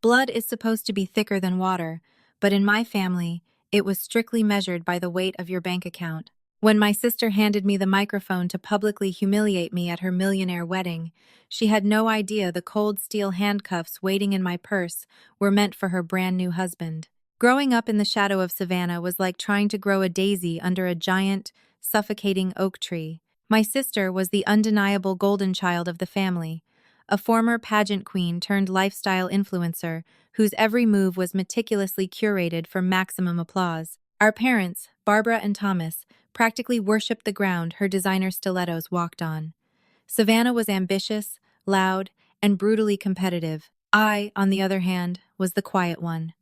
Blood is supposed to be thicker than water, but in my family, it was strictly measured by the weight of your bank account. When my sister handed me the microphone to publicly humiliate me at her millionaire wedding, she had no idea the cold steel handcuffs waiting in my purse were meant for her brand new husband. Growing up in the shadow of Savannah was like trying to grow a daisy under a giant, suffocating oak tree. My sister was the undeniable golden child of the family, a former pageant queen turned lifestyle influencer whose every move was meticulously curated for maximum applause. Our parents, Barbara and Thomas, practically worshipped the ground her designer stilettos walked on. Savannah was ambitious, loud, and brutally competitive. I, on the other hand, was the quiet one,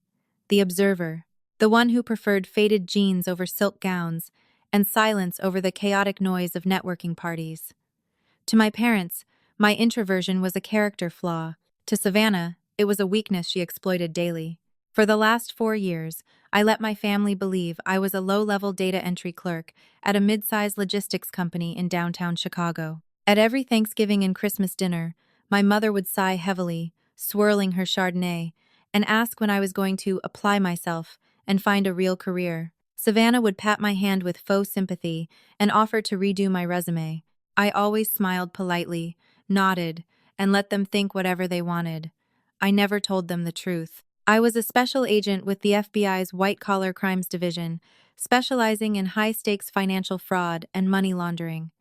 the observer, the one who preferred faded jeans over silk gowns and silence over the chaotic noise of networking parties. To my parents, my introversion was a character flaw. To Savannah, it was a weakness she exploited daily. For the last 4 years, I let my family believe I was a low-level data entry clerk at a mid-sized logistics company in downtown Chicago. At every Thanksgiving and Christmas dinner, my mother would sigh heavily, swirling her Chardonnay, and ask when I was going to apply myself and find a real career. Savannah would pat my hand with faux sympathy and offer to redo my resume. I always smiled politely, nodded, and let them think whatever they wanted. I never told them the truth. I was a special agent with the FBI's white-collar crimes division, specializing in high-stakes financial fraud and money laundering.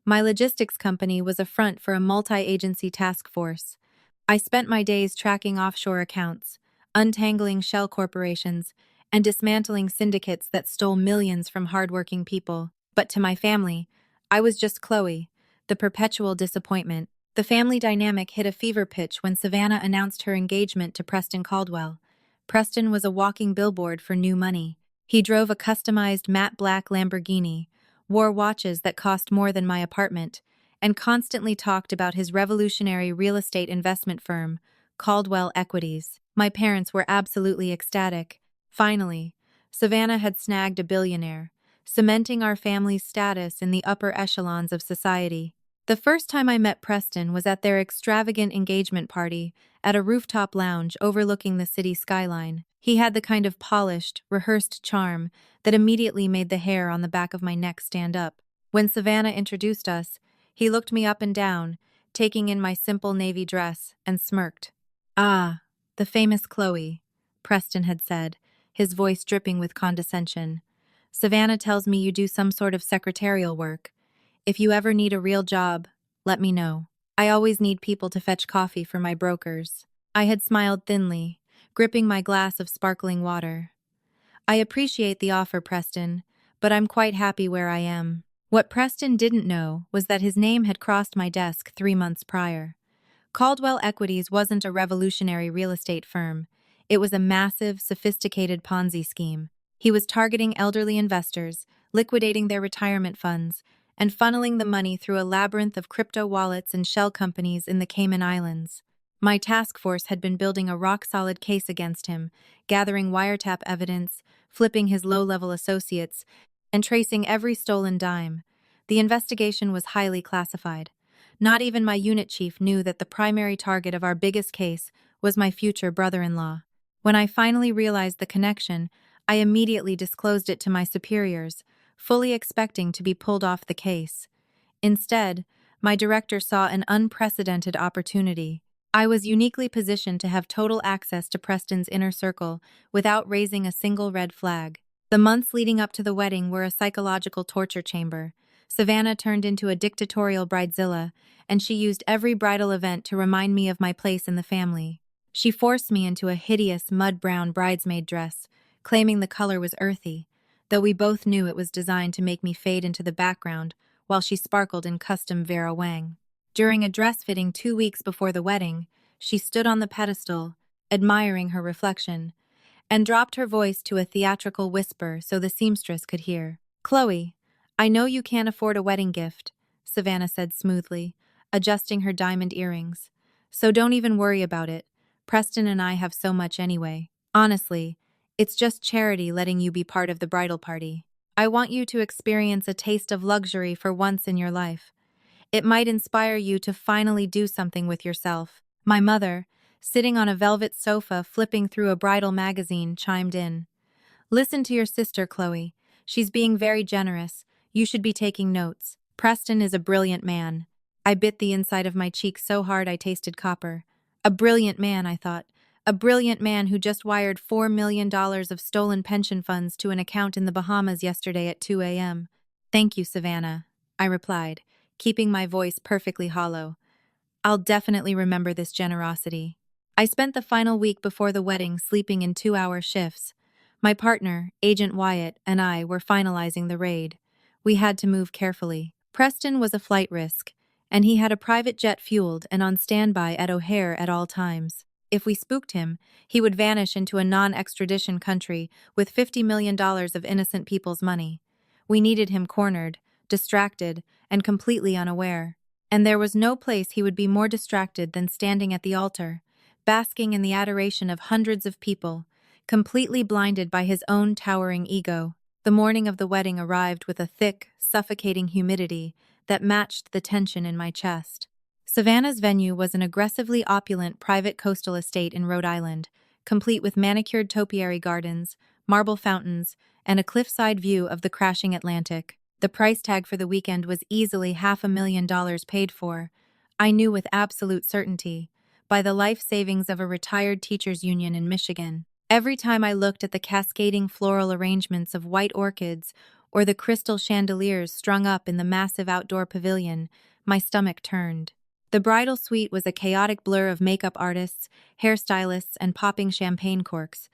My logistics company was a front for a multi-agency task force. I spent my days tracking offshore accounts, untangling shell corporations, and dismantling syndicates that stole millions from hardworking people. But to my family, I was just Chloe, the perpetual disappointment. The family dynamic hit a fever pitch when Savannah announced her engagement to Preston Caldwell. Preston was a walking billboard for new money. He drove a customized matte black Lamborghini, wore watches that cost more than my apartment, and constantly talked about his revolutionary real estate investment firm, Caldwell Equities. My parents were absolutely ecstatic. Finally, Savannah had snagged a billionaire, cementing our family's status in the upper echelons of society. The first time I met Preston was at their extravagant engagement party at a rooftop lounge overlooking the city skyline. He had the kind of polished, rehearsed charm that immediately made the hair on the back of my neck stand up. When Savannah introduced us, he looked me up and down, taking in my simple navy dress, and smirked. "Ah, the famous Chloe," Preston had said, his voice dripping with condescension. "Savannah tells me you do some sort of secretarial work. If you ever need a real job, let me know. I always need people to fetch coffee for my brokers." I had smiled thinly, gripping my glass of sparkling water. "I appreciate the offer, Preston, but I'm quite happy where I am." What Preston didn't know was that his name had crossed my desk 3 months prior. Caldwell Equities wasn't a revolutionary real estate firm. It was a massive, sophisticated Ponzi scheme. He was targeting elderly investors, liquidating their retirement funds, and funneling the money through a labyrinth of crypto wallets and shell companies in the Cayman Islands. My task force had been building a rock-solid case against him, gathering wiretap evidence, flipping his low-level associates, and tracing every stolen dime. The investigation was highly classified. Not even my unit chief knew that the primary target of our biggest case was my future brother-in-law. When I finally realized the connection, I immediately disclosed it to my superiors, fully expecting to be pulled off the case. Instead, my director saw an unprecedented opportunity. I was uniquely positioned to have total access to Preston's inner circle without raising a single red flag. The months leading up to the wedding were a psychological torture chamber. Savannah turned into a dictatorial bridezilla, and she used every bridal event to remind me of my place in the family. She forced me into a hideous mud-brown bridesmaid dress, claiming the color was earthy, though we both knew it was designed to make me fade into the background while she sparkled in custom Vera Wang. During a dress fitting 2 weeks before the wedding, she stood on the pedestal, admiring her reflection, and dropped her voice to a theatrical whisper so the seamstress could hear. "Chloe, I know you can't afford a wedding gift," Savannah said smoothly, adjusting her diamond earrings. "So don't even worry about it. Preston and I have so much anyway. Honestly, it's just charity letting you be part of the bridal party. I want you to experience a taste of luxury for once in your life. It might inspire you to finally do something with yourself." My mother, sitting on a velvet sofa flipping through a bridal magazine, chimed in. Listen to your sister, Chloe. She's being very generous. You should be taking notes. Preston is a brilliant man. I bit the inside of my cheek so hard I tasted copper. A brilliant man, I thought. A brilliant man who just wired $4 million of stolen pension funds to an account in the Bahamas yesterday at 2 a.m. Thank you, Savannah, I replied, keeping my voice perfectly hollow. I'll definitely remember this generosity. I spent the final week before the wedding sleeping in 2-hour shifts. My partner, Agent Wyatt, and I were finalizing the raid. We had to move carefully. Preston was a flight risk, and he had a private jet fueled and on standby at O'Hare at all times. If we spooked him, he would vanish into a non-extradition country with $50 million of innocent people's money. We needed him cornered, distracted, and completely unaware. And there was no place he would be more distracted than standing at the altar, basking in the adoration of hundreds of people, completely blinded by his own towering ego. The morning of the wedding arrived with a thick, suffocating humidity that matched the tension in my chest. Savannah's venue was an aggressively opulent private coastal estate in Rhode Island, complete with manicured topiary gardens, marble fountains, and a cliffside view of the crashing Atlantic. The price tag for the weekend was easily $500,000 paid for. I knew with absolute certainty, by the life savings of a retired teachers' union in Michigan. Every time I looked at the cascading floral arrangements of white orchids or the crystal chandeliers strung up in the massive outdoor pavilion, my stomach turned. The bridal suite was a chaotic blur of makeup artists, hairstylists, and popping champagne corks.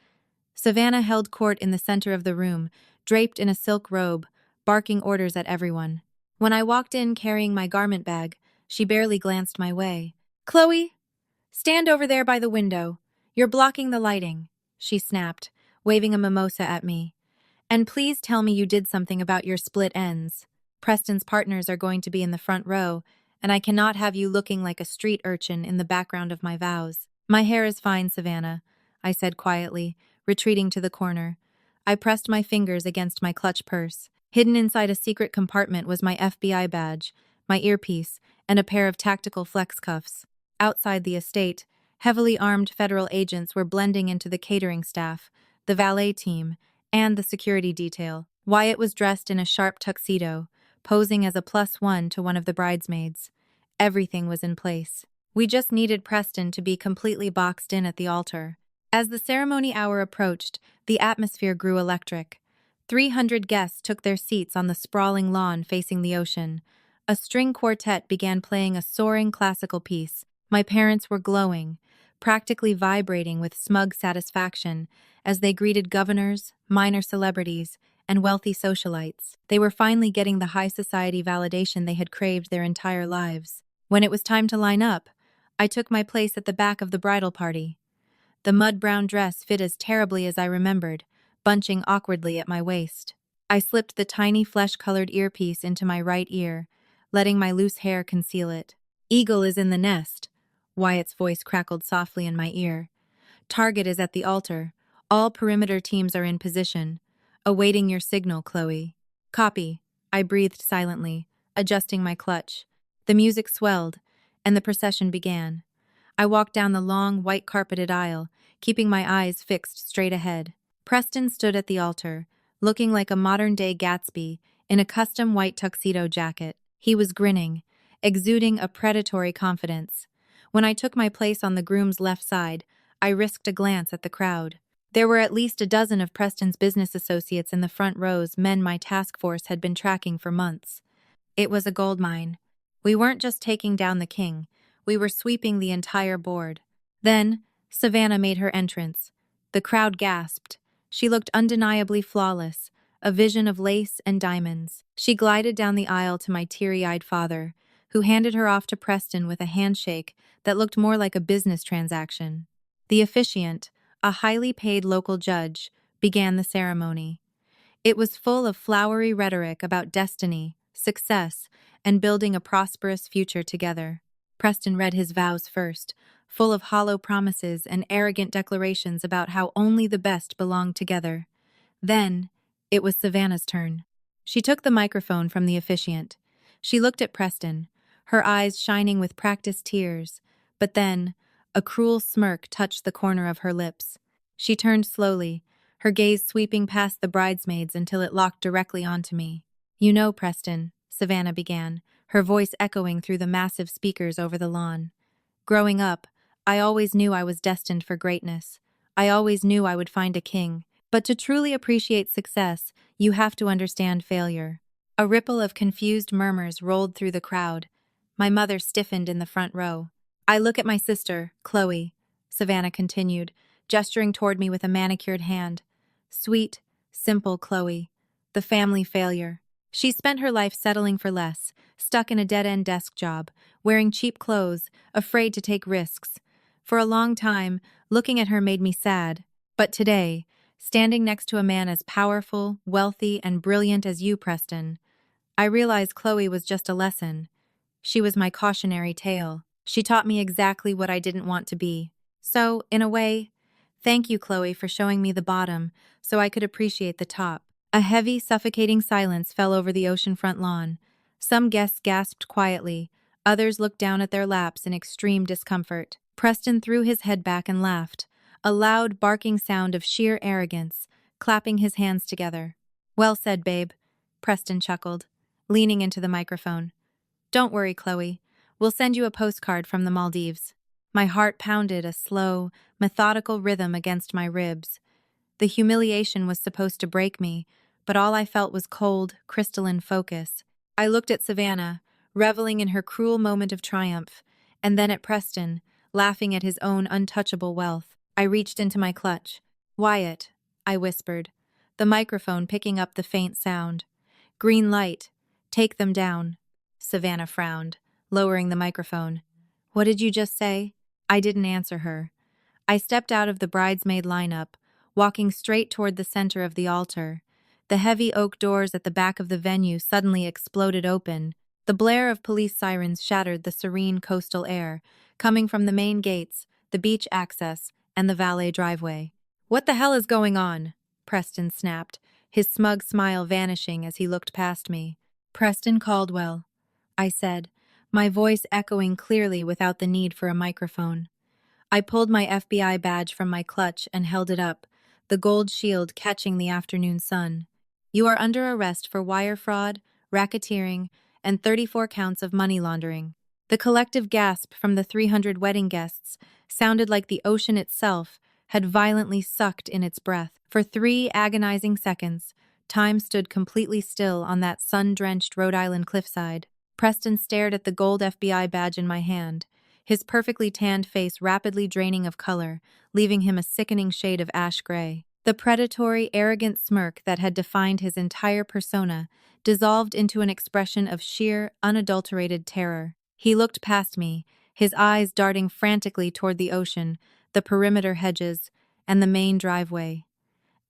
Savannah held court in the center of the room, draped in a silk robe, barking orders at everyone. When I walked in carrying my garment bag, she barely glanced my way. "Chloe, stand over there by the window. You're blocking the lighting," she snapped, waving a mimosa at me. "And please tell me you did something about your split ends. Preston's partners are going to be in the front row, and I cannot have you looking like a street urchin in the background of my vows." "My hair is fine, Savannah," I said quietly, retreating to the corner. I pressed my fingers against my clutch purse. Hidden inside a secret compartment was my FBI badge, my earpiece, and a pair of tactical flex cuffs. Outside the estate, heavily armed federal agents were blending into the catering staff, the valet team, and the security detail. Wyatt was dressed in a sharp tuxedo, posing as a +1 to one of the bridesmaids. Everything was in place. We just needed Preston to be completely boxed in at the altar. As the ceremony hour approached, the atmosphere grew electric. 300 guests took their seats on the sprawling lawn facing the ocean. A string quartet began playing a soaring classical piece. My parents were glowing, practically vibrating with smug satisfaction as they greeted governors, minor celebrities, and wealthy socialites. They were finally getting the high society validation they had craved their entire lives. When it was time to line up, I took my place at the back of the bridal party. The mud-brown dress fit as terribly as I remembered, bunching awkwardly at my waist. I slipped the tiny flesh-colored earpiece into my right ear, letting my loose hair conceal it. "Eagle is in the nest," Wyatt's voice crackled softly in my ear. "Target is at the altar. All perimeter teams are in position. Awaiting your signal, Chloe." "Copy," I breathed silently, adjusting my clutch. The music swelled, and the procession began. I walked down the long, white-carpeted aisle, keeping my eyes fixed straight ahead. Preston stood at the altar, looking like a modern-day Gatsby in a custom white tuxedo jacket. He was grinning, exuding a predatory confidence. When I took my place on the groom's left side, I risked a glance at the crowd. There were at least a dozen of Preston's business associates in the front rows, men my task force had been tracking for months. It was a goldmine. We weren't just taking down the king, we were sweeping the entire board. Then, Savannah made her entrance. The crowd gasped. She looked undeniably flawless, a vision of lace and diamonds. She glided down the aisle to my teary-eyed father, who handed her off to Preston with a handshake that looked more like a business transaction. The officiant, a highly paid local judge, began the ceremony. It was full of flowery rhetoric about destiny, success, and building a prosperous future together. Preston read his vows first, full of hollow promises and arrogant declarations about how only the best belonged together. Then, it was Savannah's turn. She took the microphone from the officiant. She looked at Preston, her eyes shining with practiced tears, but then, A cruel smirk touched the corner of her lips. She turned slowly, her gaze sweeping past the bridesmaids until it locked directly onto me. "You know, Preston," Savannah began, her voice echoing through the massive speakers over the lawn. "Growing up, I always knew I was destined for greatness. I always knew I would find a king. But to truly appreciate success, you have to understand failure." A ripple of confused murmurs rolled through the crowd. My mother stiffened in the front row. "I look at my sister, Chloe," Savannah continued, gesturing toward me with a manicured hand. "Sweet, simple Chloe. The family failure. She spent her life settling for less, stuck in a dead-end desk job, wearing cheap clothes, afraid to take risks. For a long time, looking at her made me sad. But today, standing next to a man as powerful, wealthy, and brilliant as you, Preston, I realized Chloe was just a lesson. She was my cautionary tale. She taught me exactly what I didn't want to be. So, in a way, thank you, Chloe, for showing me the bottom so I could appreciate the top." A heavy, suffocating silence fell over the oceanfront lawn. Some guests gasped quietly, others looked down at their laps in extreme discomfort. Preston threw his head back and laughed, a loud, barking sound of sheer arrogance, clapping his hands together. "Well said, babe," Preston chuckled, leaning into the microphone. "Don't worry, Chloe. We'll send you a postcard from the Maldives." My heart pounded a slow, methodical rhythm against my ribs. The humiliation was supposed to break me, but all I felt was cold, crystalline focus. I looked at Savannah, reveling in her cruel moment of triumph, and then at Preston, laughing at his own untouchable wealth. I reached into my clutch. "Wyatt," I whispered, the microphone picking up the faint sound. "Green light. Take them down." Savannah frowned, lowering the microphone. "What did you just say?" I didn't answer her. I stepped out of the bridesmaid lineup, walking straight toward the center of the altar. The heavy oak doors at the back of the venue suddenly exploded open. The blare of police sirens shattered the serene coastal air, coming from the main gates, the beach access, and the valet driveway. "What the hell is going on?" Preston snapped, his smug smile vanishing as he looked past me. "Preston Caldwell," I said, my voice echoing clearly without the need for a microphone. I pulled my FBI badge from my clutch and held it up, the gold shield catching the afternoon sun. "You are under arrest for wire fraud, racketeering, and 34 counts of money laundering." The collective gasp from the 300 wedding guests sounded like the ocean itself had violently sucked in its breath. For 3 agonizing seconds, time stood completely still on that sun-drenched Rhode Island cliffside. Preston stared at the gold FBI badge in my hand, his perfectly tanned face rapidly draining of color, leaving him a sickening shade of ash gray. The predatory, arrogant smirk that had defined his entire persona dissolved into an expression of sheer, unadulterated terror. He looked past me, his eyes darting frantically toward the ocean, the perimeter hedges, and the main driveway.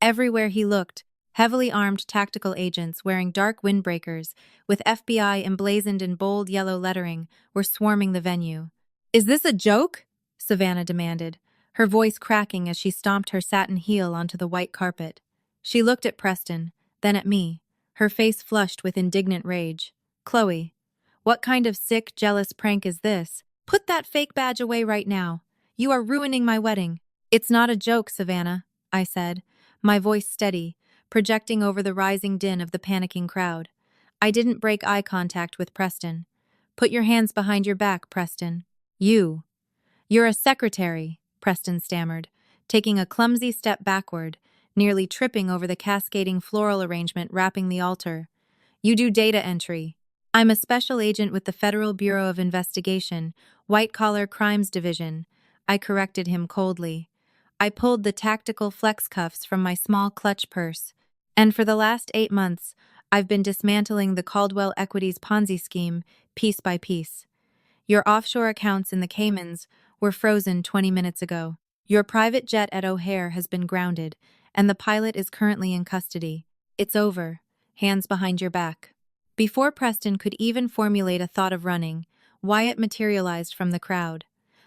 Everywhere he looked, heavily armed tactical agents wearing dark windbreakers, with FBI emblazoned in bold yellow lettering, were swarming the venue. "Is this a joke?" Savannah demanded, her voice cracking as she stomped her satin heel onto the white carpet. She looked at Preston, then at me, her face flushed with indignant rage. "Chloe, what kind of sick, jealous prank is this? Put that fake badge away right now. You are ruining my wedding." "It's not a joke, Savannah," I said, my voice steady, projecting over the rising din of the panicking crowd. I didn't break eye contact with Preston. "Put your hands behind your back, Preston." You're a secretary," Preston stammered, taking a clumsy step backward, nearly tripping over the cascading floral arrangement wrapping the altar. "You do data entry." "I'm a special agent with the Federal Bureau of Investigation, White-Collar Crimes Division," I corrected him coldly. I pulled the tactical flex cuffs from my small clutch purse. "And for the last 8 months, I've been dismantling the Caldwell Equities Ponzi scheme, piece by piece. Your offshore accounts in the Caymans were frozen 20 minutes ago. Your private jet at O'Hare has been grounded, and the pilot is currently in custody. It's over. Hands behind your back." Before Preston could even formulate a thought of running, Wyatt materialized from the crowd.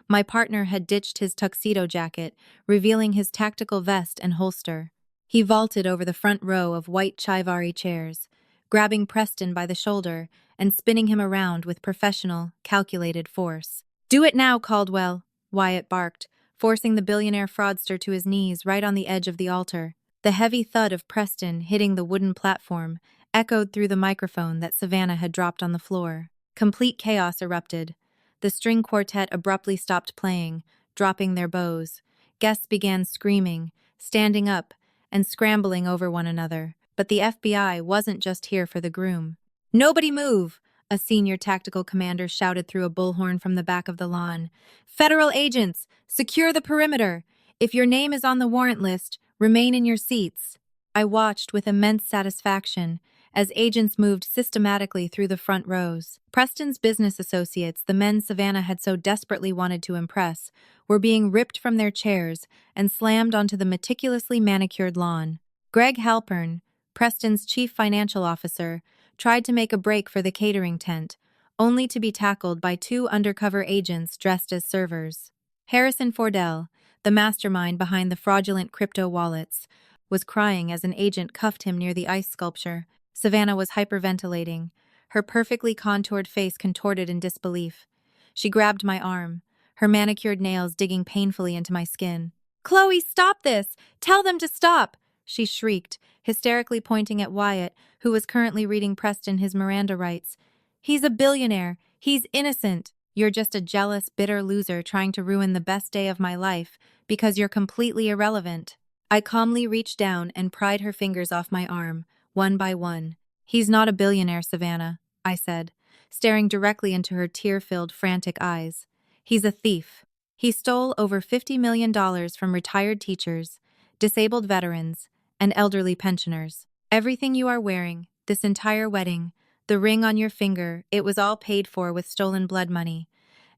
My partner had ditched his tuxedo jacket, revealing his tactical vest and holster. He vaulted over the front row of white chivalry chairs, grabbing Preston by the shoulder and spinning him around with professional, calculated force. "Do it now, Caldwell," Wyatt barked, forcing the billionaire fraudster to his knees right on the edge of the altar. The heavy thud of Preston hitting the wooden platform echoed through the microphone that Savannah had dropped on the floor. Complete chaos erupted. The string quartet abruptly stopped playing, dropping their bows. Guests began screaming, standing up, and scrambling over one another. But the FBI wasn't just here for the groom. "Nobody move!" a senior tactical commander shouted through a bullhorn from the back of the lawn. "Federal agents, secure the perimeter! If your name is on the warrant list, remain in your seats." I watched with immense satisfaction as agents moved systematically through the front rows. Preston's business associates, the men Savannah had so desperately wanted to impress, were being ripped from their chairs and slammed onto the meticulously manicured lawn. Greg Halpern, Preston's chief financial officer, tried to make a break for the catering tent, only to be tackled by two undercover agents dressed as servers. Harrison Fordell, the mastermind behind the fraudulent crypto wallets, was crying as an agent cuffed him near the ice sculpture. Savannah was hyperventilating, her perfectly contoured face contorted in disbelief. She grabbed my arm, her manicured nails digging painfully into my skin. "Chloe, stop this! Tell them to stop!" she shrieked, hysterically pointing at Wyatt, who was currently reading Preston his Miranda rights. "He's a billionaire. He's innocent. You're just a jealous, bitter loser trying to ruin the best day of my life because you're completely irrelevant." I calmly reached down and pried her fingers off my arm, one by one. "He's not a billionaire, Savannah," I said, staring directly into her tear-filled, frantic eyes. "He's a thief. He stole over $50 million from retired teachers, disabled veterans, and elderly pensioners. Everything you are wearing, this entire wedding, the ring on your finger, it was all paid for with stolen blood money.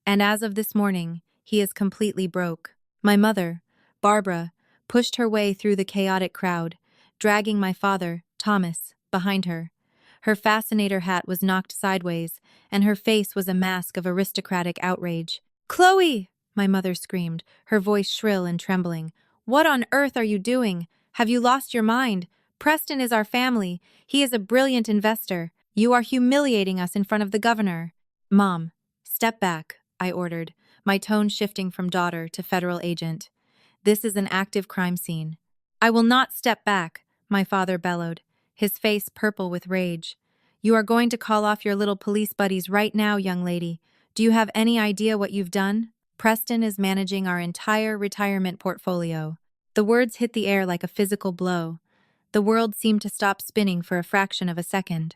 And as of this morning, he is completely broke." My mother, Barbara, pushed her way through the chaotic crowd, dragging my father, Thomas, behind her. Her fascinator hat was knocked sideways, and her face was a mask of aristocratic outrage. "Chloe!" my mother screamed, her voice shrill and trembling. "What on earth are you doing? Have you lost your mind? Preston is our family. He is a brilliant investor. You are humiliating us in front of the governor." "Mom, step back," I ordered, my tone shifting from daughter to federal agent. "This is an active crime scene." "I will not step back," my father bellowed, his face purple with rage. "You are going to call off your little police buddies right now, young lady. Do you have any idea what you've done? Preston is managing our entire retirement portfolio." The words hit the air like a physical blow. The world seemed to stop spinning for a fraction of a second.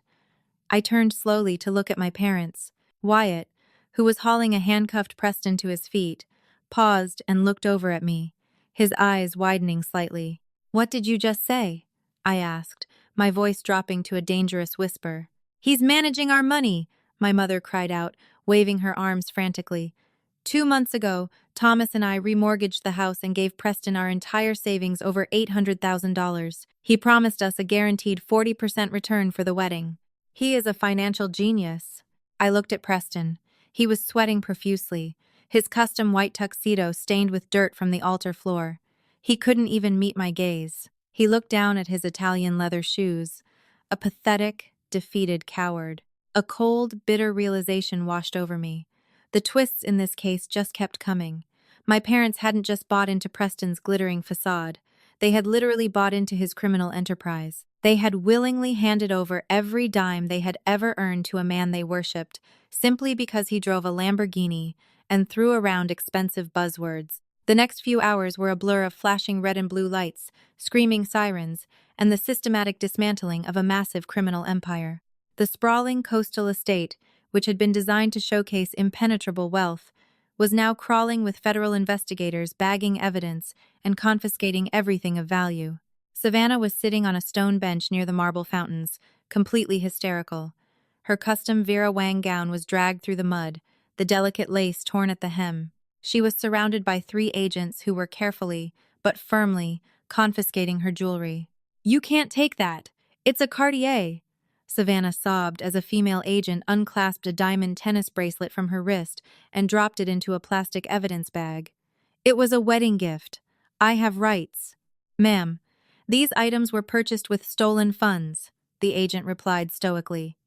I turned slowly to look at my parents. Wyatt, who was hauling a handcuffed Preston to his feet, paused and looked over at me, his eyes widening slightly. "What did you just say?" I asked, my voice dropping to a dangerous whisper. "He's managing our money," my mother cried out, waving her arms frantically. 2 months ago, Thomas and I remortgaged the house and gave Preston our entire savings, over $800,000. He promised us a guaranteed 40% return for the wedding. He is a financial genius. I looked at Preston. He was sweating profusely, his custom white tuxedo stained with dirt from the altar floor. He couldn't even meet my gaze. He looked down at his Italian leather shoes, a pathetic, defeated coward. A cold, bitter realization washed over me. The twists in this case just kept coming. My parents hadn't just bought into Preston's glittering facade. They had literally bought into his criminal enterprise. They had willingly handed over every dime they had ever earned to a man they worshipped, simply because he drove a Lamborghini and threw around expensive buzzwords. The next few hours were a blur of flashing red and blue lights, screaming sirens, and the systematic dismantling of a massive criminal empire. The sprawling coastal estate, which had been designed to showcase impenetrable wealth, was now crawling with federal investigators bagging evidence and confiscating everything of value. Savannah was sitting on a stone bench near the marble fountains, completely hysterical. Her custom Vera Wang gown was dragged through the mud, the delicate lace torn at the hem. She was surrounded by 3 agents who were carefully, but firmly, confiscating her jewelry. "You can't take that. It's a Cartier," Savannah sobbed as a female agent unclasped a diamond tennis bracelet from her wrist and dropped it into a plastic evidence bag. "It was a wedding gift. I have rights." "Ma'am, these items were purchased with stolen funds," the agent replied stoically.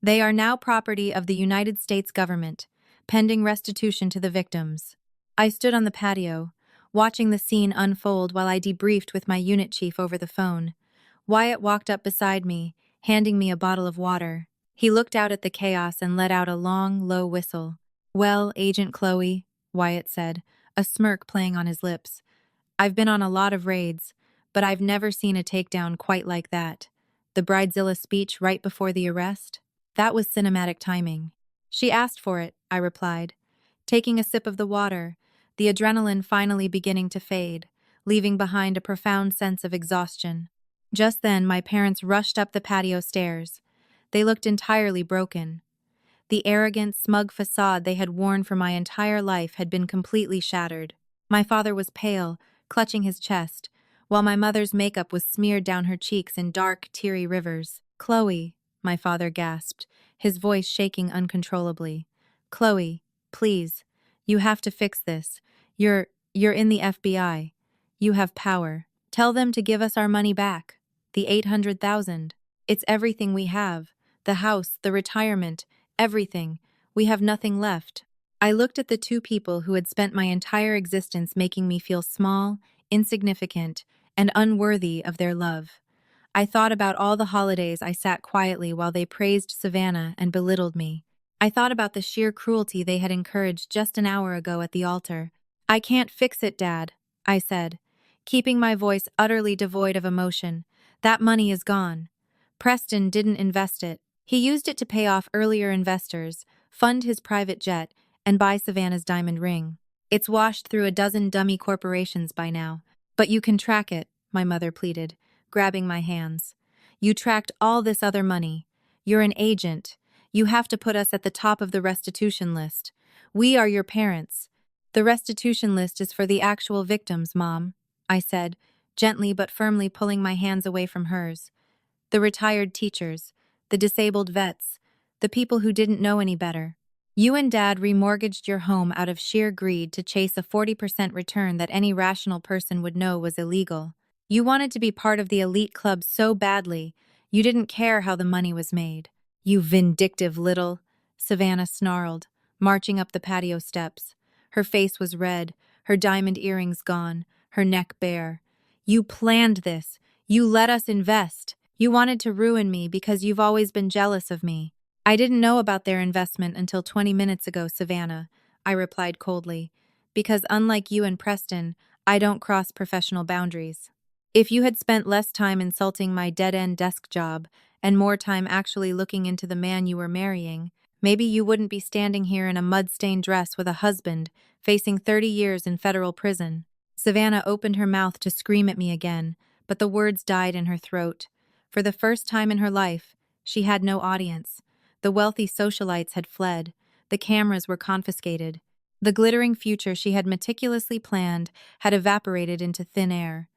"They are now property of the United States government, pending restitution to the victims." I stood on the patio, watching the scene unfold while I debriefed with my unit chief over the phone. Wyatt walked up beside me, handing me a bottle of water. He looked out at the chaos and let out a long, low whistle. "Well, Agent Chloe," Wyatt said, a smirk playing on his lips. "I've been on a lot of raids, but I've never seen a takedown quite like that. The Bridezilla speech right before the arrest? That was cinematic timing." "She asked for it," I replied, taking a sip of the water, the adrenaline finally beginning to fade, leaving behind a profound sense of exhaustion. Just then, my parents rushed up the patio stairs. They looked entirely broken. The arrogant, smug facade they had worn for my entire life had been completely shattered. My father was pale, clutching his chest, while my mother's makeup was smeared down her cheeks in dark, teary rivers. "Chloe," my father gasped, his voice shaking uncontrollably. "Chloe, please. You have to fix this. You're in the FBI. You have power. Tell them to give us our money back. The 800,000. It's everything we have. The house, the retirement, everything. We have nothing left." I looked at the two people who had spent my entire existence making me feel small, insignificant, and unworthy of their love. I thought about all the holidays I sat quietly while they praised Savannah and belittled me. I thought about the sheer cruelty they had encouraged just an hour ago at the altar. "I can't fix it, Dad," I said, keeping my voice utterly devoid of emotion. "That money is gone. Preston didn't invest it. He used it to pay off earlier investors, fund his private jet, and buy Savannah's diamond ring. It's washed through a dozen dummy corporations by now. But you can track it," my mother pleaded, grabbing my hands. "You tracked all this other money. You're an agent. You have to put us at the top of the restitution list. We are your parents." "The restitution list is for the actual victims, Mom," I said, gently but firmly pulling my hands away from hers. "The retired teachers, the disabled vets, the people who didn't know any better. You and Dad remortgaged your home out of sheer greed to chase a 40% return that any rational person would know was illegal. You wanted to be part of the elite club so badly, you didn't care how the money was made." "You vindictive little," Savannah snarled, marching up the patio steps. Her face was red, her diamond earrings gone, her neck bare. "You planned this. You let us invest. You wanted to ruin me because you've always been jealous of me." "I didn't know about their investment until 20 minutes ago, Savannah," I replied coldly, "because unlike you and Preston, I don't cross professional boundaries. If you had spent less time insulting my dead-end desk job and more time actually looking into the man you were marrying, maybe you wouldn't be standing here in a mud-stained dress with a husband facing 30 years in federal prison." Savannah opened her mouth to scream at me again, but the words died in her throat. For the first time in her life, she had no audience. The wealthy socialites had fled. The cameras were confiscated. The glittering future she had meticulously planned had evaporated into thin air.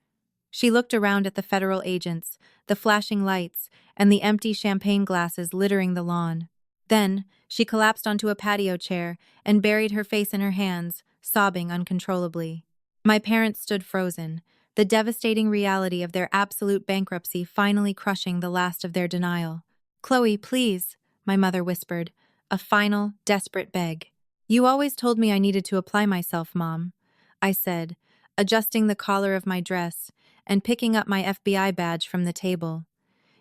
She looked around at the federal agents, the flashing lights, and the empty champagne glasses littering the lawn. Then, she collapsed onto a patio chair and buried her face in her hands, sobbing uncontrollably. My parents stood frozen, the devastating reality of their absolute bankruptcy finally crushing the last of their denial. "Chloe, please," my mother whispered, a final, desperate beg. "You always told me I needed to apply myself, Mom," I said, adjusting the collar of my dress and picking up my FBI badge from the table.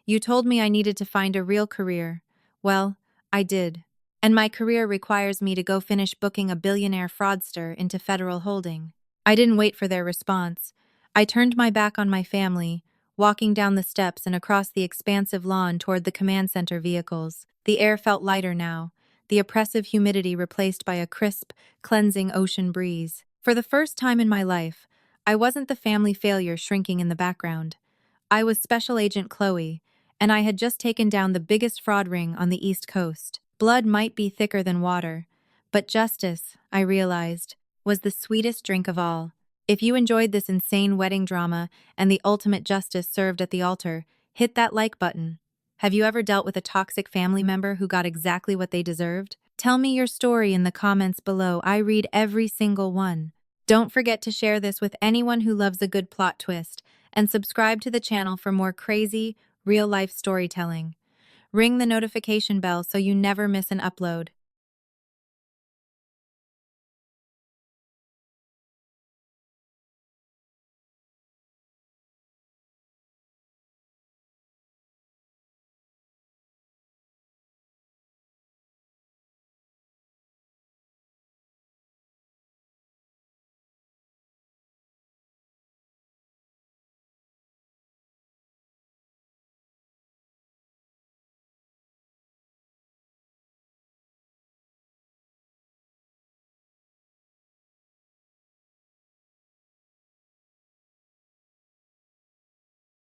"You told me I needed to find a real career. Well, I did. And my career requires me to go finish booking a billionaire fraudster into federal holding." I didn't wait for their response. I turned my back on my family, walking down the steps and across the expansive lawn toward the command center vehicles. The air felt lighter now, the oppressive humidity replaced by a crisp, cleansing ocean breeze. For the first time in my life, I wasn't the family failure shrinking in the background. I was Special Agent Chloe, and I had just taken down the biggest fraud ring on the East Coast. Blood might be thicker than water, but justice, I realized, was the sweetest drink of all. If you enjoyed this insane wedding drama and the ultimate justice served at the altar, hit that like button. Have you ever dealt with a toxic family member who got exactly what they deserved? Tell me your story in the comments below. I read every single one. Don't forget to share this with anyone who loves a good plot twist, and subscribe to the channel for more crazy, real-life storytelling. Ring the notification bell so you never miss an upload.